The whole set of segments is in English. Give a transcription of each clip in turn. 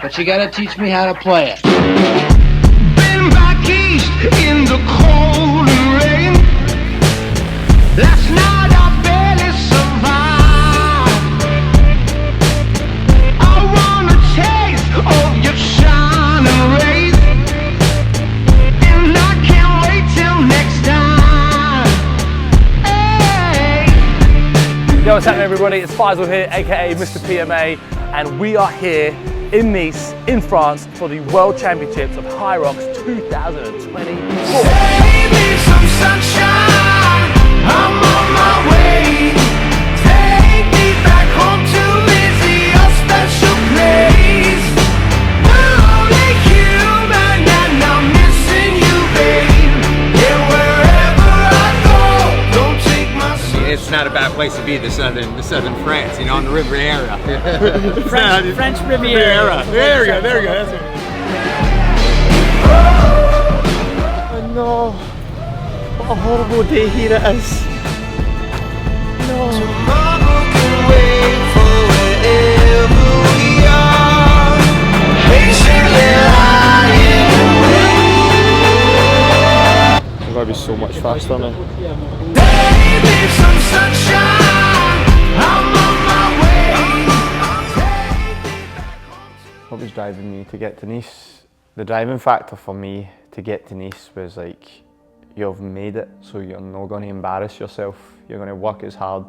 but you gotta teach me how to play it. Been back east in the cold and rain. Last night I barely survived. I want a taste of your shining rays, and I can't wait till next time. Hey. Yo, what's happening everybody? It's Faisal here, aka Mr. PMA, and we are here in Nice, in France, for the World Championships of Hyrox 2024. Save me some sunshine, I'm on my way. Take me back home to Lizzie, a special place. We're only human and I'm missing you, babe. And wherever I go, don't take my sunshine. It's not a bad place to be, the southern France, you know, on the Riviera. French Riviera. There we go, there we go. That's it. Oh no, what a horrible day here it is. No. Tomorrow can wait for wherever we are. Patiently lying away. I've got to be so much faster now. Baby, some sunshine, I'm on my way. What was driving me to get to Nice? The driving factor for me to get to Nice was like, you've made it, so you're not going to embarrass yourself. You're going to work as hard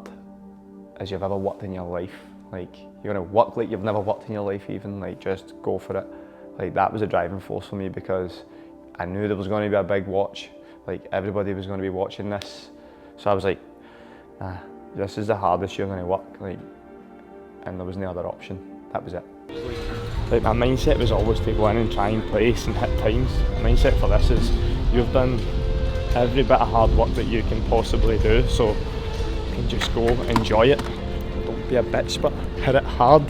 as you've ever worked in your life. Like, you're going to work like you've never worked in your life even, like just go for it. Like, that was a driving force for me because I knew there was going to be a big watch. Like, everybody was going to be watching this. So I was like, nah, this is the hardest you're going to work. Like, and there was no other option. That was it. Like, my mindset was always to go in and try and place and hit times. The mindset for this is, you've done every bit of hard work that you can possibly do, so you can just go enjoy it. Don't be a bitch, but hit it hard.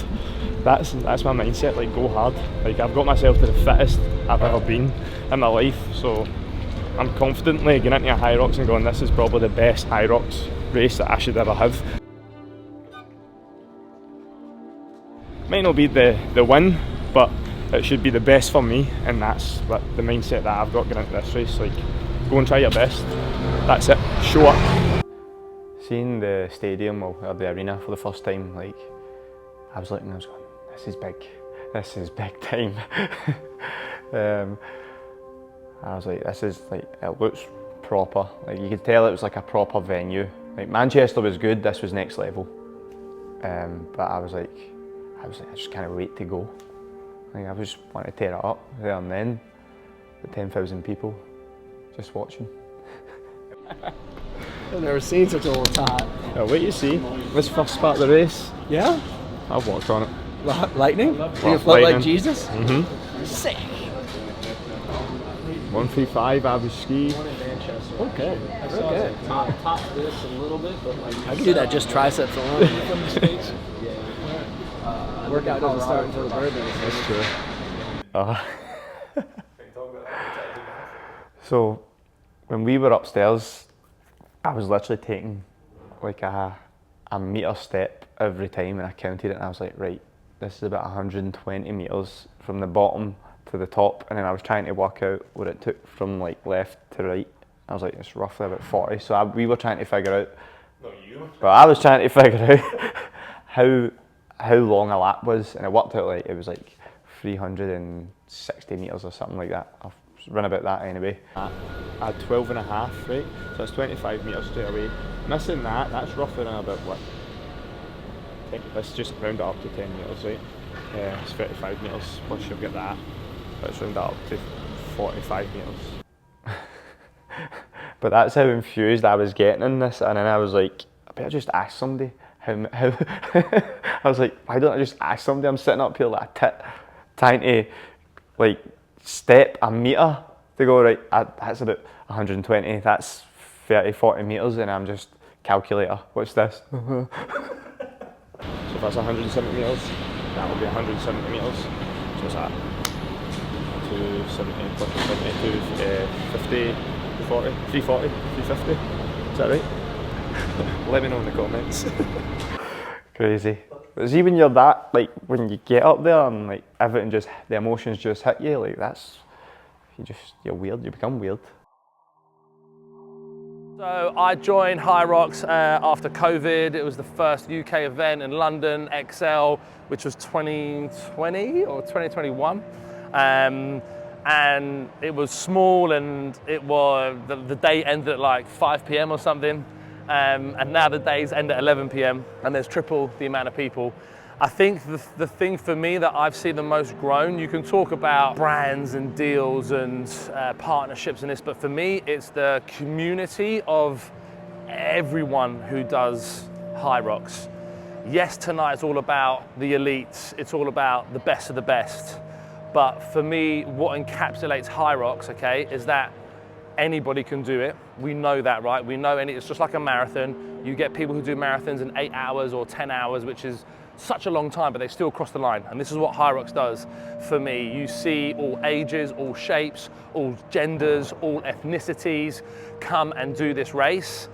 That's my mindset, like, go hard. Like, I've got myself to the fittest I've ever been in my life, so I'm confidently getting into a Hyrox and going, this is probably the best Hyrox race that I should ever have. Might not be the win, but it should be the best for me, and that's what the mindset that I've got going into this race. Like, go and try your best. That's it. Show up. Seeing the stadium or the arena for the first time, like, I was looking, I was going, this is big. This is big time. I was like, this is like, it looks proper. Like, you could tell it was like a proper venue. Like, Manchester was good. This was next level. But I was like, I just can't wait to go. Like, I just want to tear it up there and then. The 10,000 people just watching. I've never seen such a old top. Oh, wait, you see, this first part of the race, Yeah? I've walked on it. Lightning? You Well, float like lightning. Jesus? Mm-hmm. Sick. 135 average ski. Okay. Okay. Top this a little bit, but like I can do that just triceps alone. Workout doesn't start until the bird does. That's true. So, when we were upstairs, I was literally taking like a metre step every time, and I counted it, and I was like, right, this is about 120 metres from the bottom to the top, and then I was trying to work out what it took from like left to right. I was like, it's roughly about 40. So we were trying to figure out. No, you. But I was trying to figure out how long a lap was, and it worked out like it was like 360 metres or something like that. I'll run about that anyway. I had 12 and a half, right? So that's 25 metres straight away. Missing that, that's roughly around about what? Let's just round it up to 10 metres, right? It's 35 metres, plus you'll get that. Let's round that up to 45 metres. But that's how infused I was getting in this, and then I was like, I better just ask somebody how I was like, why don't I just ask somebody? I'm sitting up here like a tit, trying to like step a metre to go, right, that's about 120, that's 30-40 metres, and I'm just, calculator, what's this? So if that's 170 metres, that will be 170 metres, so what's that? 270 plus 70, 250, 240, 340, 350, is that right? Let me know in the comments. Crazy. But see, when you're that, like, when you get up there and like everything just, the emotions just hit you, like that's, you're weird, you become weird. So I joined Hyrox after COVID. It was the first UK event in London, XL, which was 2020 or 2021. And it was small, and it was, the day ended at like 5 p.m. or something. And now the days end at 11 p.m. and there's triple the amount of people. I think the thing for me that I've seen the most grown, you can talk about brands and deals and partnerships and this, but for me, it's the community of everyone who does Hyrox. Yes, tonight's all about the elites. It's all about the best of the best. But for me, what encapsulates Hyrox, okay, is that anybody can do it. We know that, right? We know it's just like a marathon. You get people who do marathons in 8 hours or 10 hours, which is such a long time, but they still cross the line. And this is what Hyrox does for me. You see all ages, all shapes, all genders, all ethnicities come and do this race.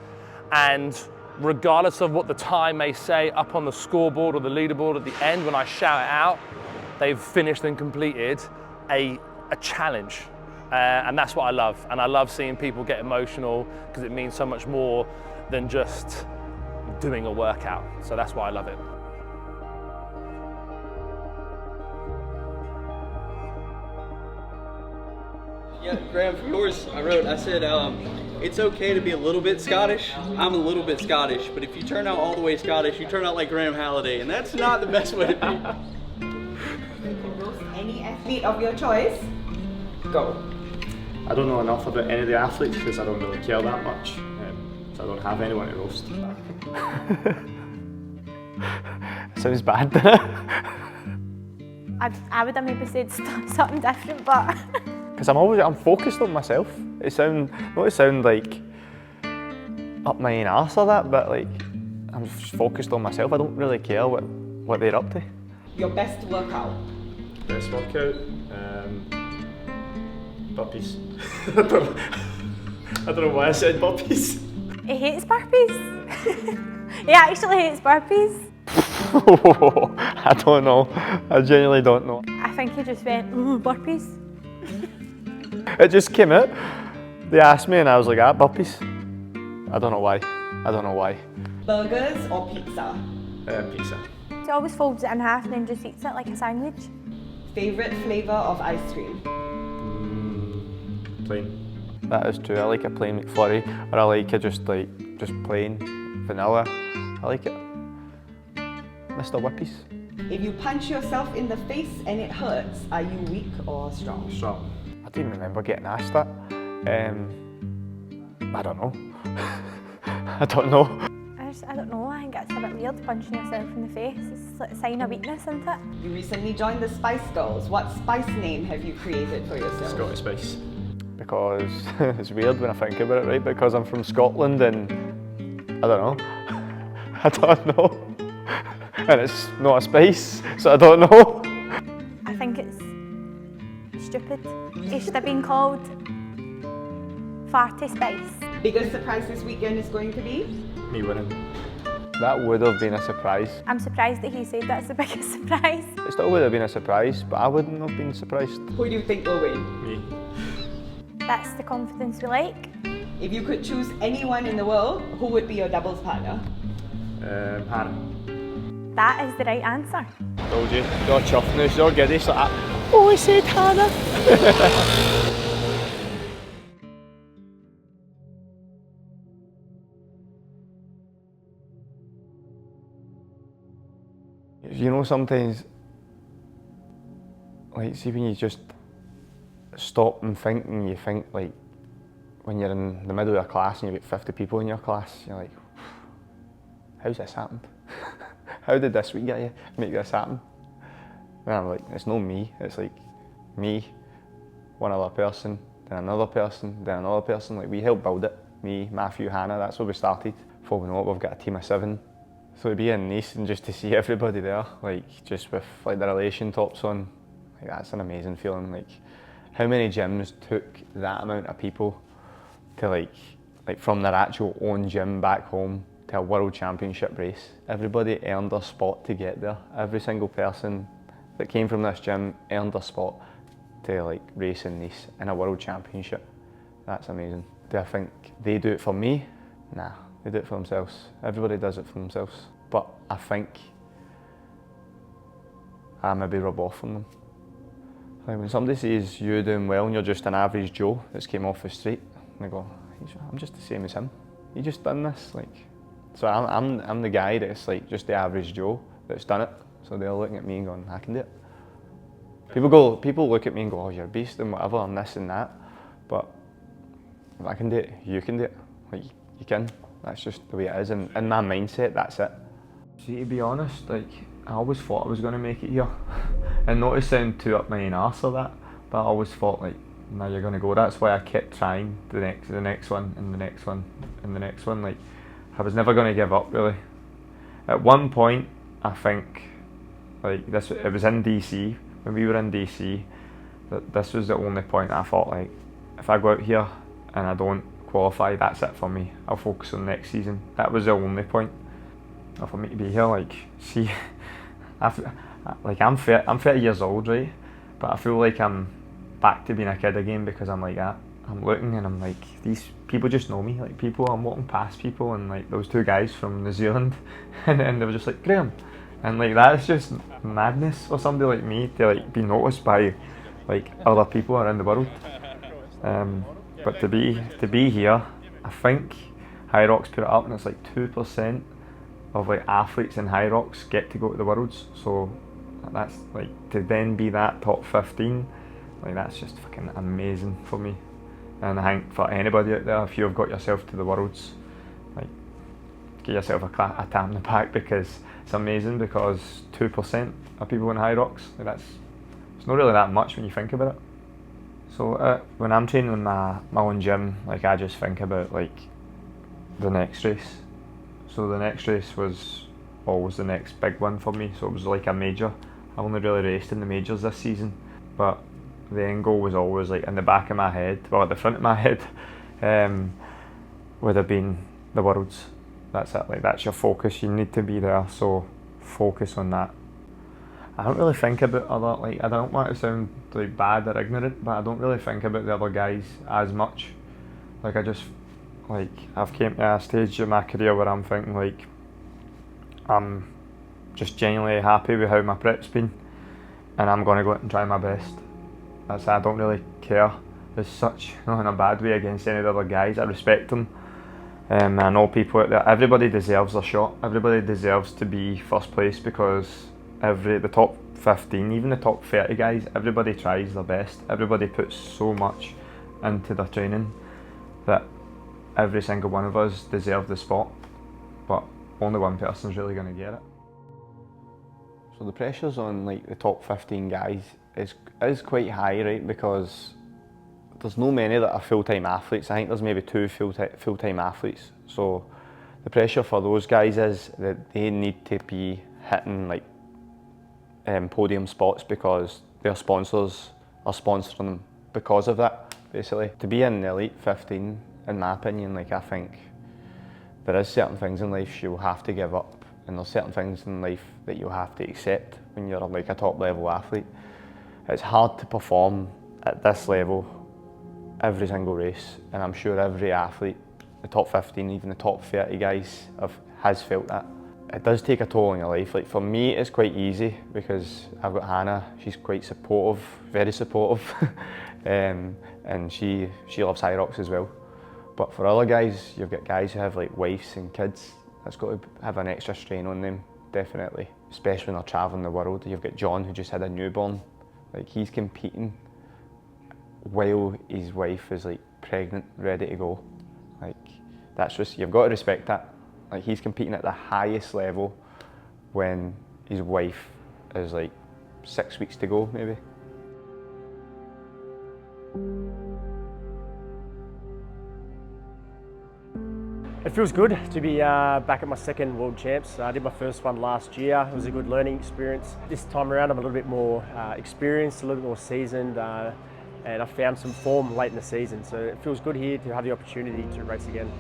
And regardless of what the time may say up on the scoreboard or the leaderboard at the end, when I shout it out, they've finished and completed a challenge. And that's what I love. And I love seeing people get emotional because it means so much more than just doing a workout. So that's why I love it. Yeah, Graham, for yours, I said, it's okay to be a little bit Scottish. I'm a little bit Scottish, but if you turn out all the way Scottish, you turn out like Graham Halliday, and that's not the best way to be. You can roast any athlete of your choice. Go. I don't know enough about any of the athletes because I don't really care that much, so I don't have anyone to roast. Sounds bad, doesn't it? I would have maybe said something different, but because I'm focused on myself. It sound like up my own arse or that, but like I'm just focused on myself. I don't really care what they're up to. Your best workout. Best workout, burpees. I don't know why I said burpees. he hates burpees. He actually hates burpees. I don't know. I genuinely don't know. I think he just went, ooh, burpees. It just came out. They asked me and I was like, burpees. I don't know why. I don't know why. Burgers or pizza? Pizza. He always folds it in half and then just eats it like a sandwich. Favorite flavour of ice cream? Plain. That is true. I like a plain McFlurry, or I like it just plain vanilla. I like it. Mr. Whippies. If you punch yourself in the face and it hurts, are you weak or strong? Strong. I don't even remember getting asked that. I don't know. I don't know. I don't know, I think it's a bit weird punching yourself in the face. It's like a sign of weakness, isn't it? You recently joined the Spice Girls. What spice name have you created for yourself? Scottish Spice. Because it's weird when I think about it, right? Because I'm from Scotland and I don't know. I don't know. And it's not a spice, so I don't know. I think it's stupid. It should have been called Farty Spice. Biggest surprise this weekend is going to be? Me winning. That would have been a surprise. I'm surprised that he said that's the biggest surprise. It still would have been a surprise, but I wouldn't have been surprised. Who do you think will win? Me. That's the confidence we like. If you could choose anyone in the world, who would be your doubles partner? Hannah. That is the right answer. Told you. You're chuffed now, you're giddy, so I said Hannah. You know, sometimes, like, see when you just stop and think, and you think, like, when you're in the middle of a class and you've got 50 people in your class, you're like, how's this happened? How did this week make this happen? And I'm like, it's not me, it's like me, one other person, then another person, then another person. Like, we helped build it. Me, Matthew, Hannah, that's where we started. Before we know it, we've got a team of 7. So to be in Nice and just to see everybody there, like just with like the relation tops on, like that's an amazing feeling. Like how many gyms took that amount of people to like from their actual own gym back home to a world championship race. Everybody earned their spot to get there. Every single person that came from this gym earned their spot to like race in Nice in a world championship. That's amazing. Do I think they do it for me? Nah, they do it for themselves. Everybody does it for themselves. But I think I maybe rub off on them. Like when somebody sees you doing well and you're just an average Joe that's came off the street, and they go, I'm just the same as him. He just done this, like. So I'm the guy that's like just the average Joe that's done it. So they're looking at me and going, I can do it. People look at me and go, oh, you're a beast and whatever and this and that. But if I can do it, you can do it. Like you can. That's just the way it is. And in my mindset, that's it. See, to be honest, like I always thought I was going to make it here. And not to sound too up my own arse or that, but I always thought like, now you're going to go. That's why I kept trying the next one and the next one and the next one. Like I was never going to give up really. At one point, I think, like it was in DC, when we were in DC, that this was the only point I thought like, if I go out here and I don't qualify, that's it for me. I'll focus on next season. That was the only point. For me to be here, like, see, I'm 30 years old, right? But I feel like I'm back to being a kid again because I'm like that. I'm looking and I'm like, these people just know me. Like I'm walking past people and like those two guys from New Zealand and they were just like, Graham. And like that's just madness for somebody like me to like be noticed by like other people around the world. But to be here, I think Hyrox put it up and it's like 2% of like athletes in Hyrox get to go to the Worlds. So that's like, to then be that top 15, like that's just fucking amazing for me. And I think for anybody out there, if you've got yourself to the Worlds, like give yourself a tap on the back because it's amazing, because 2% of people in Hyrox, like it's not really that much when you think about it. So when I'm training in my own gym, like I just think about like the next race. So the next race was always the next big one for me. So it was like a major. I only really raced in the majors this season, but the end goal was always like in the back of my head, well at the front of my head, would have been the Worlds. That's it, like that's your focus, you need to be there, so focus on that. I don't really think about other, like I don't want to sound like bad or ignorant, but I don't really think about the other guys as much. Like I just, like I've came to a stage in my career where I'm thinking like, I'm just genuinely happy with how my prep's been and I'm going to go out and try my best. I don't really care as such, not in a bad way against any of the other guys. I respect them. I know people out there, everybody deserves a shot. Everybody deserves to be first place because the top 15, even the top 30 guys, everybody tries their best. Everybody puts so much into their training that every single one of us deserve the spot, but only one person's really going to get it. So the pressure's on like the top 15 guys is quite high, right? Because there's no many that are full-time athletes. I think there's maybe 2 full-time athletes. So the pressure for those guys is that they need to be hitting like podium spots because their sponsors are sponsoring them because of that, basically. To be in the elite 15, in my opinion, like I think there is certain things in life you'll have to give up, and there's certain things in life that you'll have to accept when you're like a top level athlete. It's hard to perform at this level every single race, and I'm sure every athlete, the top 15, even the top 30 guys has felt that. It does take a toll on your life. Like for me, it's quite easy because I've got Hannah. She's quite supportive, very supportive, and she loves Hyrox as well. But for other guys, you've got guys who have like wives and kids. That's got to have an extra strain on them, definitely. Especially when they're traveling the world. You've got John who just had a newborn. Like he's competing while his wife is like pregnant, ready to go. Like that's just, you've got to respect that. Like he's competing at the highest level when his wife is like 6 weeks to go, maybe. It feels good to be back at my second World Champs. I did my first one last year. It was a good learning experience. This time around I'm a little bit more experienced, a little bit more seasoned, and I found some form late in the season. So it feels good here to have the opportunity to race again.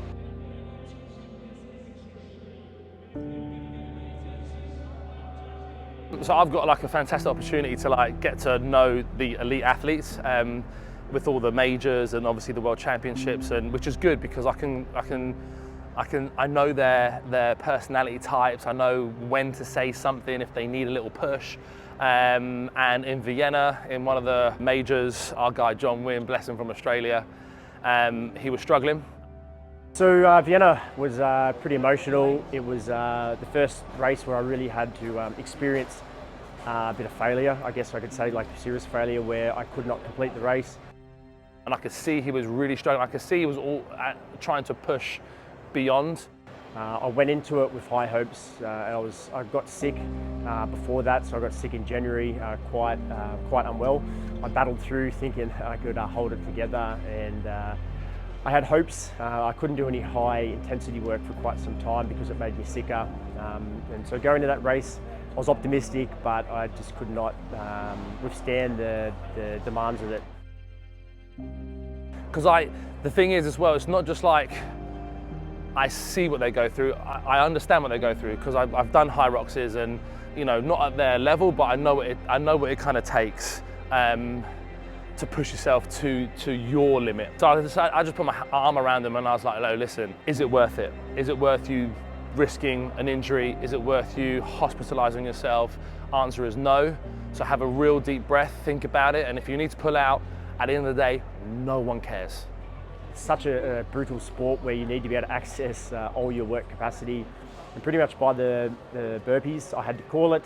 So I've got like a fantastic opportunity to like get to know the elite athletes with all the majors and obviously the world championships, and which is good because I know their personality types. I know when to say something if they need a little push. And in Vienna, in one of the majors, our guy John Wynn, bless him, from Australia, he was struggling. So Vienna was pretty emotional. It was the first race where I really had to experience a bit of failure, I guess I could say, like serious failure, where I could not complete the race. And I could see he was really struggling. I could see he was all trying to push beyond. I went into it with high hopes. I got sick before that, so I got sick in January, quite unwell. I battled through thinking I could hold it together, and I had hopes. I couldn't do any high intensity work for quite some time because it made me sicker. And so going to that race, I was optimistic, but I just could not withstand the demands of it. Because the thing is as well, it's not just like I see what they go through. I understand what they go through because I've done Hyroxes, and you know, not at their level, but I know what it kind of takes to push yourself to your limit. So I just put my arm around them and I was like, "Hello, listen, is it worth it? Is it worth you risking an injury? Is it worth you hospitalizing yourself?" Answer is no. So have a real deep breath, think about it, and if you need to pull out, at the end of the day, no one cares. It's such a brutal sport where you need to be able to access all your work capacity. And pretty much by the burpees, I had to call it.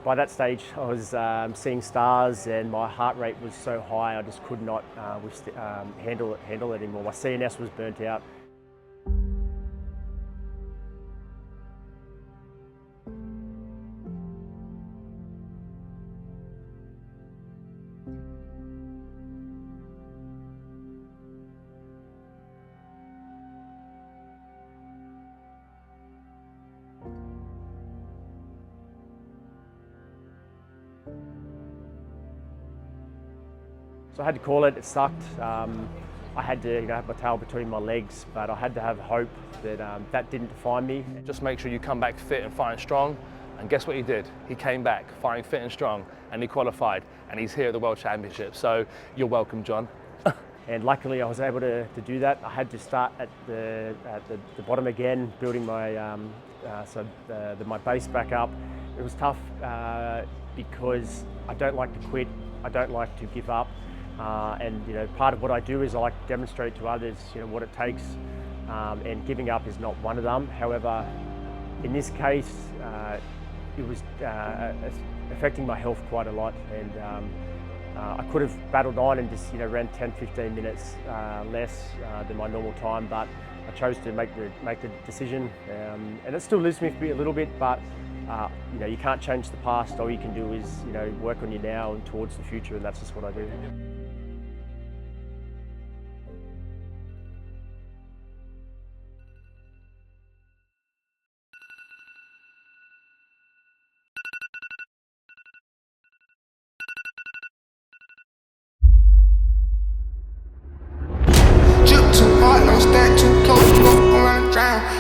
By that stage, I was seeing stars and my heart rate was so high, I just could not handle it anymore. My CNS was burnt out. So I had to call it, it sucked. I had to have my tail between my legs, but I had to have hope that that didn't define me. Just make sure you come back fit and fighting strong. And guess what he did? He came back fighting fit and strong, and he qualified, and he's here at the World Championship. So you're welcome, John. And luckily I was able to do that. I had to start at the bottom again, building my my base back up. It was tough because I don't like to quit. I don't like to give up. And you know, part of what I do is I like to demonstrate to others, you know, what it takes, and giving up is not one of them. However, in this case, it was affecting my health quite a lot, and I could have battled on and just, you know, ran 10-15 minutes less than my normal time, but I chose to make the decision, and it still lives with me a little bit, but you know, you can't change the past. All you can do is, you know, work on your now and towards the future, and that's just what I do.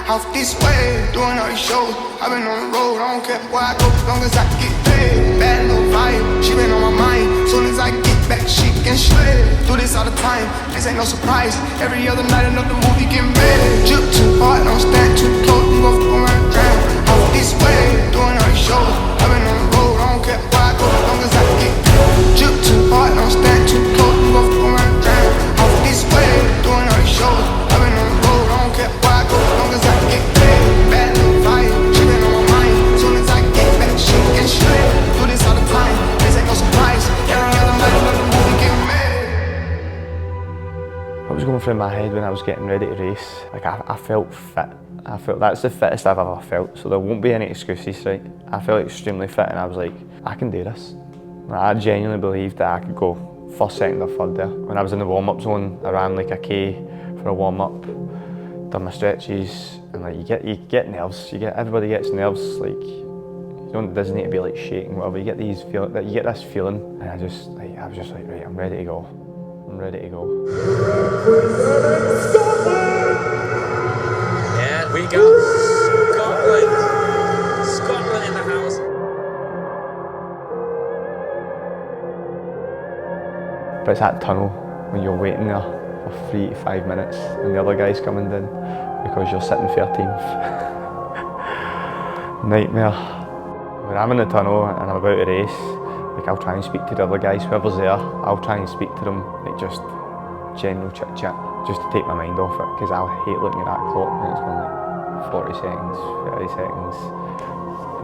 Off this way, doing all these shows. I've been on the road, I don't care where I go, as long as I get paid. Bad little vibe, she been on my mind. Soon as I get back, she can slay. Do this all the time, this ain't no surprise. Every other night, another movie get made. Drip too hard, don't stand too close, we gon' fuck around and drown. Off this way, doing all these shows. I've been on the road, I don't care where I go, as long as I get paid. Drip too hard, don't stand too close, we gon' fuck around and drown. Off this way, doing all these shows. I've been on the road, I don't care where I go, as long as I get paid. Bad little vibe, she been on my mind. Soon as I get back, she can slay. Do this all the time, this ain't no surprise. Every other night, another movie get made. What was going through my head when I was getting ready to race? Like, I felt fit. I felt that's the fittest I've ever felt, so there won't be any excuses, right? I felt extremely fit and I was like, I can do this. I genuinely believed that I could go first, second or third there. When I was in the warm-up zone, I ran like a K for a warm-up, done my stretches, and like you get nerves. Everybody gets nerves. Like, it doesn't need to be like shaking, whatever. You get this feeling, and I was just like, right, I'm ready to go. I'm ready to go. Yeah, we got Scotland. Scotland in the house. But it's that tunnel when you're waiting there for 3 to 5 minutes and the other guy's coming down because you're sitting 13th. Nightmare. When I'm in the tunnel and I'm about to race, like I'll try and speak to the other guys, whoever's there, I'll try and speak to them, like just general chit chat, just to take my mind off it, because I'll hate looking at that clock and it's going like 40 seconds, 30 seconds.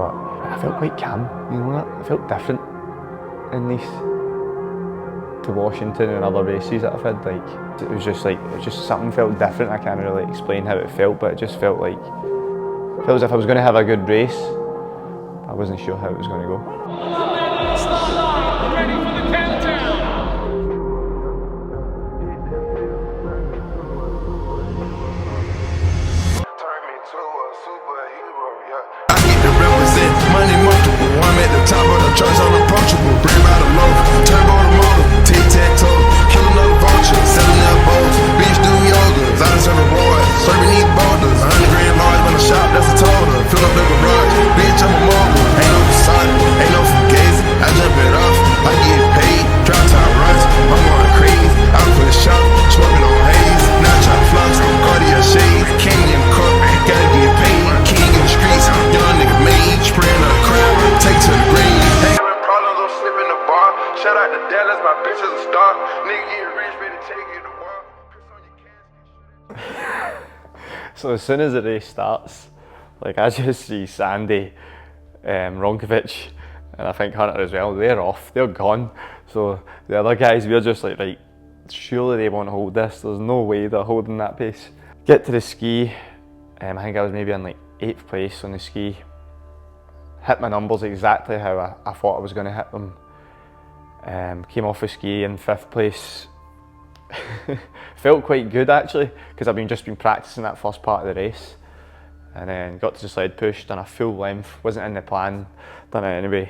But I felt quite calm, you know that? I felt different in these to Washington and other races that I've had. Like it was just something felt different. I can't really explain how it felt, but it just felt like as if I was going to have a good race. I wasn't sure how it was going to go. Ready for the countdown. Turn me to a superhero, yeah. I get to represent money multiple. I'm at the top of the charts, unapproachable. Bring out a loaf, turbo the motor, tic-tac-toe, kill another vulture, selling their boats. Bitch do yoga, I serve rewards, serving these boulders. 100 grand large when I shop, that's a total. Fill up the garage, bitch I'm a mogul. Ain't no facade, ain't no fugazi. I jump it off, I get paid. Drop top runs, I'm going crazy. Out for the shop, smoking on haze. Not trying to flux, Cartier shades. King in the court, gotta get paid. King in the streets, young nigga made. Spraying on the crowd, take to the grave. Ain't having problems, I'm slipping the bar. Shout out to Dallas, my bitch is a star. Nigga get rich, better take you to war. So as soon as the race starts, like I just see Sandy, Ronkovic, and I think Hunter as well, they're off, they're gone. So the other guys, we're just like, right, surely they won't hold this, there's no way they're holding that pace. Get to the ski, I think I was maybe in like 8th place on the ski. Hit my numbers exactly how I thought I was going to hit them. Came off the ski in 5th place. Felt quite good actually, because I've just been practicing that first part of the race. And then got to the sled push, done a full length, wasn't in the plan, done it anyway.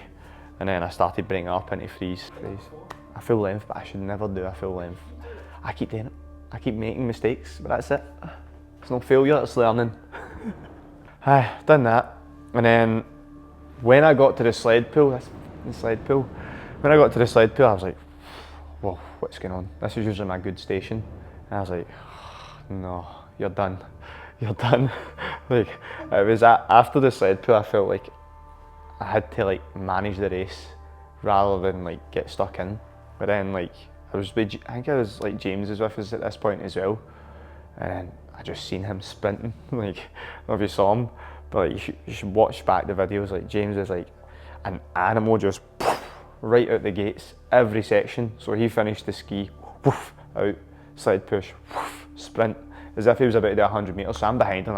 And then I started bringing it up into freeze. A full length, but I should never do a full length. I keep doing it. I keep making mistakes, but that's it. It's no failure, it's learning. Aye, done that. And then when I got to the sled pull, when I got to the sled pull, I was like, whoa, what's going on? This is usually my good station. And I was like, no, you're done. You're done. Like, it was after the sled pull, I felt like I had to like manage the race rather than like get stuck in. But then like, I think I was like James was with us at this point as well. And I just seen him sprinting, like, I don't know if you saw him, but like, you should watch back the videos. Like James is like an animal, just right out the gates, every section. So he finished the ski, out, sled push, sprint, as if he was about to do 100 metres. So I'm behind him,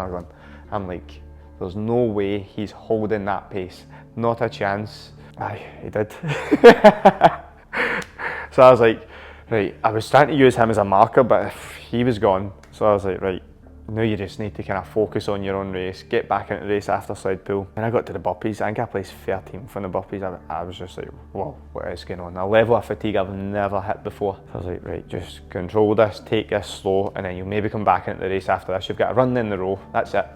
I'm like, there's no way he's holding that pace, not a chance. Aye, he did. So I was like, right, I was starting to use him as a marker, but he was gone. So I was like, right, now you just need to kind of focus on your own race, get back into the race after sled pull. When I got to the burpees, I think I placed 13th on the burpees. I was just like, whoa, what is going on? A level of fatigue I've never hit before. So I was like, right, just control this, take this slow, and then you'll maybe come back into the race after this. You've got to run in the row, that's it.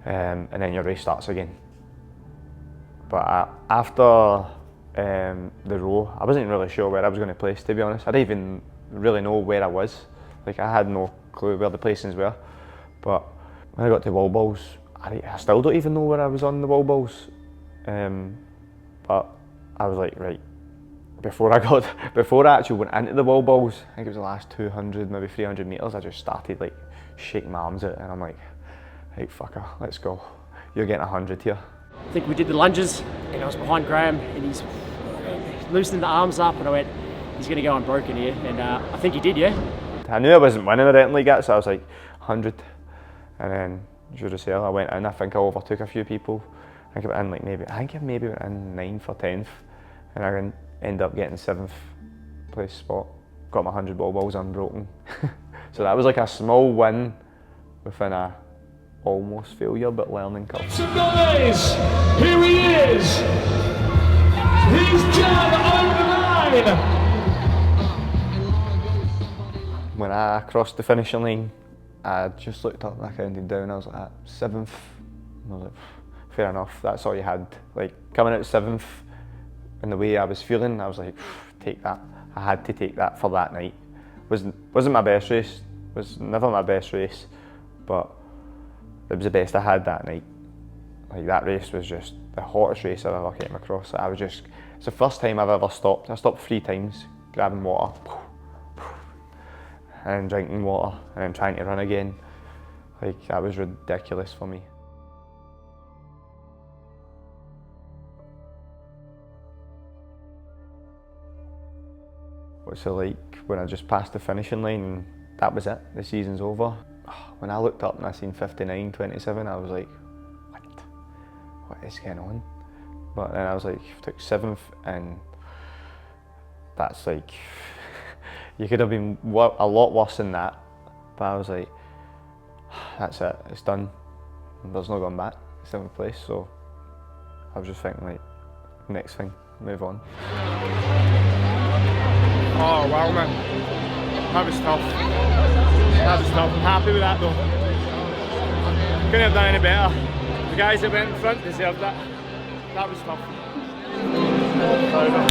And then your race starts again. But after the row, I wasn't really sure where I was going to place, to be honest. I didn't even really know where I was. Like, I had no clue where the placings were. But when I got to wall balls, I still don't even know where I was on the wall balls. But I was like, right, before I actually went into the wall balls, I think it was the last 200, maybe 300 metres, I just started like shaking my arms out, and I'm like, hey fucker, let's go. You're getting 100 here. I think we did the lunges, and I was behind Graham, and he's loosening the arms up, and I went, he's going to go unbroken here, and I think he did, yeah. I knew I wasn't winning or anything like that, so I was like, 100. And then, Duracell, I went in, I think I overtook a few people. I think I went in I maybe went in 9th or 10th, and I ended up getting 7th place spot. Got my 100 wall balls unbroken. So that was like a small win within a almost failure but learning curve. Some noise! Here he is! He's done over the line! When I crossed the finishing line, I just looked up and I counted down. I was like, 7th. And I was like, fair enough, that's all you had. Like, coming out 7th, and the way I was feeling, I was like, take that. I had to take that for that night. Wasn't my best race, was never my best race, but it was the best I had that night. Like, that race was just the hottest race I've ever came across. It's the first time I've ever stopped. I stopped 3 times, grabbing water, and drinking water, and then trying to run again. Like, that was ridiculous for me. What's it like when I just passed the finishing line and that was it, the season's over? When I looked up and I seen 59.27, I was like, what is going on? But then I was like, took 7th, and that's like, you could have been a lot worse than that. But I was like, that's it, it's done. There's no going back, 7th place. So I was just thinking, like, next thing, move on. Oh wow, man, that was tough. That was tough. I'm happy with that though. Couldn't have done any better. The guys that went in front deserved that. That was tough. Sorry, man.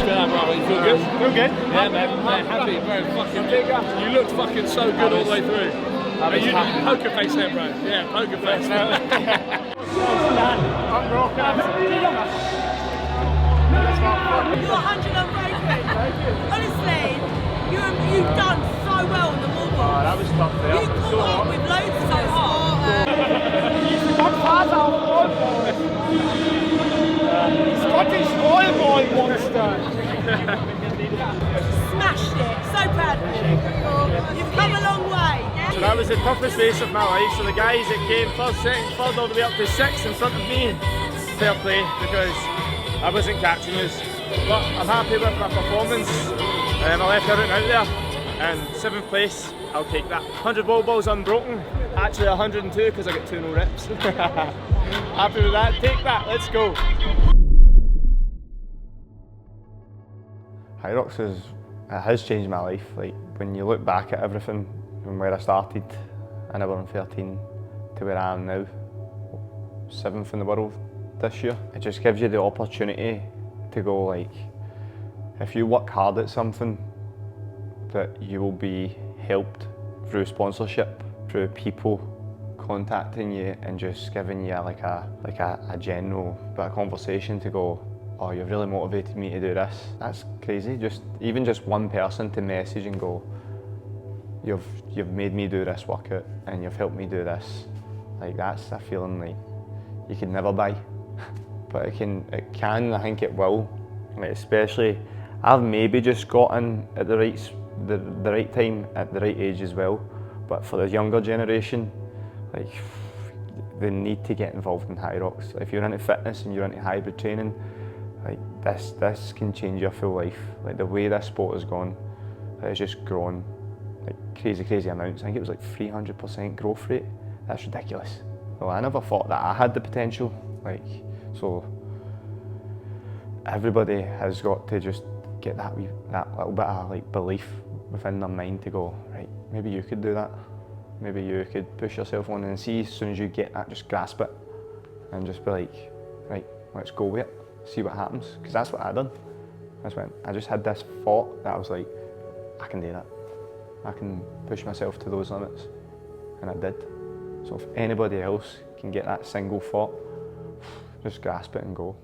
You feel good? Feel good? Yeah, man. Happy, bro. Fucking, you looked fucking so good all the way through. You poker face there, bro. Yeah, poker face. You're 100 unbroken. Honestly, you've done so well on the wall box. Oh, that was tough there. You caught up with loads so hard. Scottish boy monster. Smashed it. So proud of you. You've come a long way. So that was the toughest race of my life. So the guys that came first, second, third, all the way up to 6th in front of me, fair play, because I wasn't catching this. But I'm happy with my performance. I left everything out there, and 7th place, I'll take that. 100 wall balls unbroken, actually 102 because I got 2 no reps. Happy with that, take that, let's go. Hyrox has changed my life. Like, when you look back at everything from where I started, I never on 13 to where I am now, 7th in the world this year. It just gives you the opportunity to go, like, if you work hard at something, that you will be helped through sponsorship, through people contacting you and just giving you like a general bit of conversation to go, oh, you've really motivated me to do this. That's crazy. Even just one person to message and go, you've made me do this workout and you've helped me do this. Like, that's a feeling like you can never buy. But it can, I think it will. Like, especially, I've maybe just gotten at the right time, at the right age as well. But for the younger generation, like, they need to get involved in Hyrox. If you're into fitness and you're into hybrid training, like, this can change your full life. Like, the way this sport has gone, it's just grown like crazy amounts. I think it was like 300% growth rate. That's ridiculous. Well, I never thought that I had the potential. Like, so everybody has got to just get that little bit of like belief within their mind to go, right, maybe you could do that. Maybe you could push yourself on and see, as soon as you get that, just grasp it and just be like, right, let's go with it, see what happens. Because that's what I done. I just had this thought that I was like, I can do that. I can push myself to those limits. And I did. So if anybody else can get that single thought, just grasp it and go.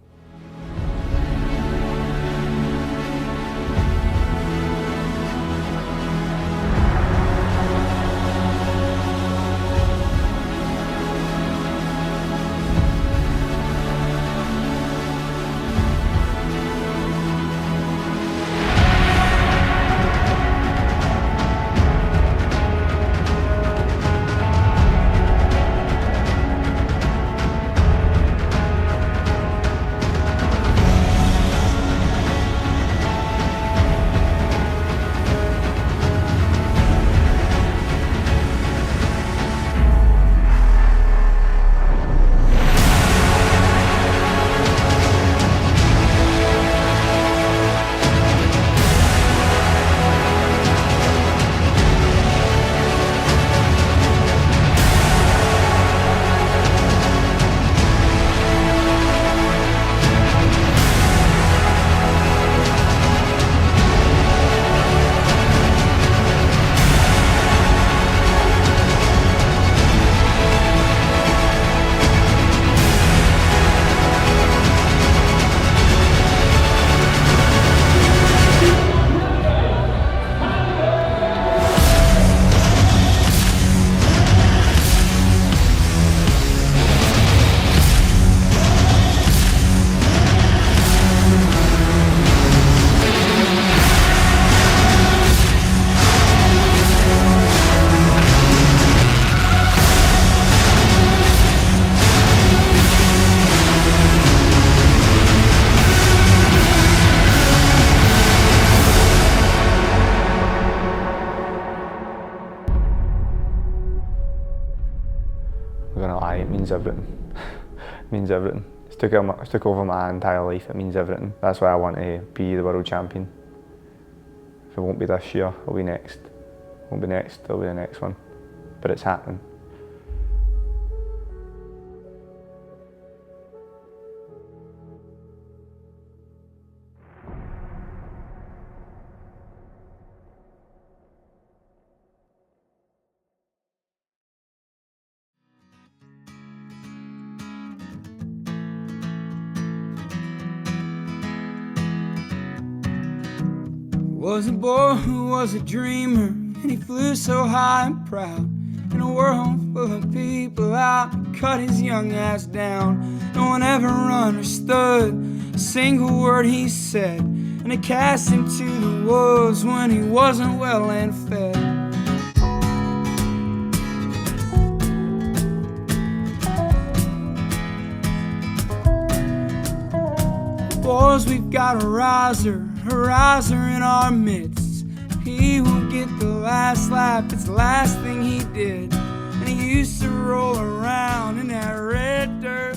Aye, it means everything. It means everything. It's took over my entire life. It means everything. That's why I want to be the world champion. If it won't be this year, it'll be next. It won't be next, it'll be the next one. But it's happening. Was a boy who was a dreamer, and he flew so high and proud. In a world full of people out, cut his young ass down. No one ever understood a single word he said, and it cast him to the wolves when he wasn't well and fed. Boys, we've got a riser in our midst. He will get the last lap, it's the last thing he did. And he used to roll around in that red dirt